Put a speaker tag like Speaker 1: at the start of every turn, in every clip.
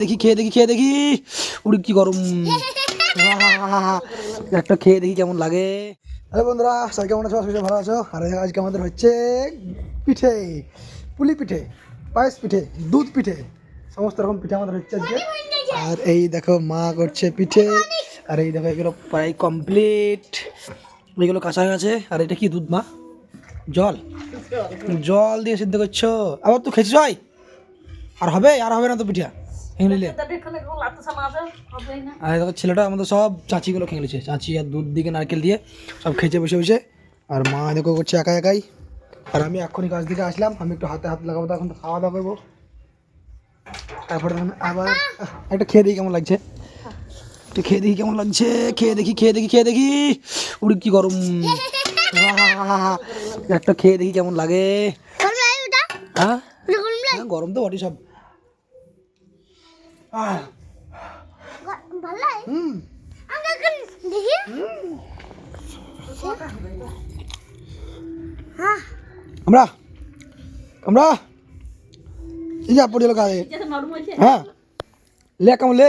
Speaker 1: দেখি খেয়ে দেখি উড়ি কি গরম একটা খেয়ে দেখি কেমন লাগে। হ্যালো বন্ধুরা, সবাই কেমন আছো? সবাই ভালো আছো? আর আজকে আমাদের হচ্ছে পিঠে, পুলি পিঠে, পায়েস পিঠে, দুধ পিঠে, সমস্ত রকম পিঠে আমাদের হচ্ছে আজকে। আর এই দেখো মা করছে পিঠে, আর এই দেখো এগুলো প্রায় কমপ্লিট, এগুলো কাঁচা হয়ে গেছে। আর এটা কি দুধ মা? জল জল দিয়ে সিদ্ধ করছো? আবার তো খেয়েছিস ভাই? আর হবে না তো পিঠা খেয়ে আর দেখো ছেলেটা আমাদের সব চাচিগুলো খেয়ে নিয়েছে, চাচি আর দুধ দিকে নারকেল দিয়ে সব খেয়েছে বসে বসে। আর মা দেখো করছে একাই। আর আমি এক্ষুনি কাজ দিকে আসলাম, আমি একটু হাতে হাত লাগাবো, এখন খাওয়া দাওয়া করবো। তারপরে আবার একটা খেয়ে দেখি কেমন লাগছে, একটু খেয়ে দেখি কেমন লাগছে, খেয়ে দেখি উড়ি কি গরম একটা খেয়ে দেখি কেমন লাগে। হ্যাঁ গরম তো বটি সব। আমরা আমরা এই যে পড়ে গেল কাজে। হ্যাঁ লে কেমন লে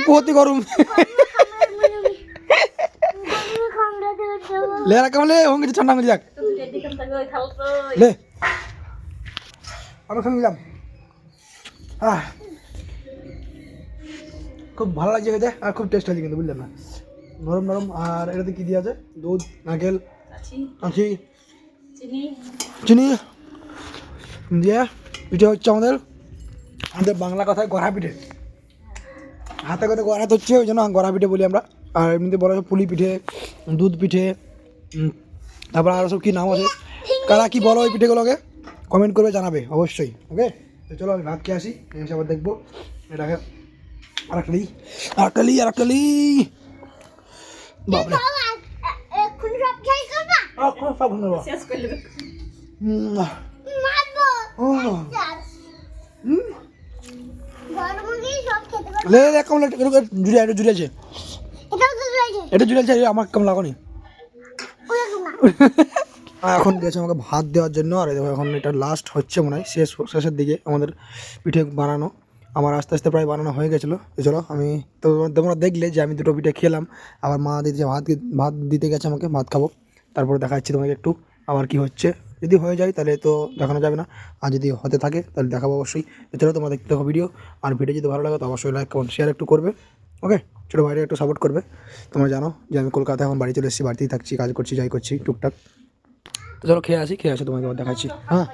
Speaker 1: কত গরম লে কেমন লে হোক ঠান্ডা হয়ে যাক লে আমরা সঙ্গে নিলাম। খুব ভালো লাগছে খেতে আর খুব টেস্ট আছে কিন্তু বুঝলেন না, নরম নরম। আর এটাতে কি দিয়ে আছে? দুধ, নারকেল, আখি, চিনি দিয়ে পিঠে হচ্ছে আমাদের বাংলা কথায় গড়া পিঠে, হাতে করে গড়া হচ্ছে ওই জন্য গড়া পিঠে বলি আমরা। আর এমনিতে বলা হয় পুলি পিঠে, দুধ পিঠে, তারপর আরও সব কী নাম আছে, কারা কী বলো ওই পিঠেগুলোকে কমেন্ট করবে, জানাবে অবশ্যই। ওকে তো চলো আমি ভাত খেয়ে আসি, এসে আবার দেখবো এটাকে। আরাকালি বাপরে সব জুড়ে আছে, এটা জুড়ে আছে, আমার কেমন লাগনি। এখন গেছে আমাকে ভাত দেওয়ার জন্য। আর দেখো এখন এটা লাস্ট হচ্ছে মনে হয়, শেষের দিকে আমাদের পিঠে বানানো। আমার আস্তে আস্তে প্রায় বানানো হয়ে গেছিলো। চলো আমি তো তোমরা দেখলে যে আমি দুটো পিঠে খেলাম, আবার মা দিতে ভাত দিতে গেছে আমাকে, ভাত খাবো। তারপরে দেখা যাচ্ছে তোমাকে একটু আবার কি হচ্ছে, যদি হয়ে যায় তাহলে তো দেখানো যাবে না, আর যদি হতে থাকে তাহলে দেখাবো অবশ্যই। তো চলো তোমরা দেখতে থাকো ভিডিও, আর ভিডিও যদি ভালো লাগে তো অবশ্যই লাইক কমেন্ট শেয়ার একটু করবে। ওকে ছোটো ভাইরা একটু সাপোর্ট করবে। তোমরা জানো যে আমি কলকাতায় এখন বাড়ি চলে এসেছি, বাড়িতেই থাকছি, কাজ করছি, যাই করছি টুকটাক। তো চলো খেয়ে আসি তোমাকে আবার দেখাচ্ছি। হ্যাঁ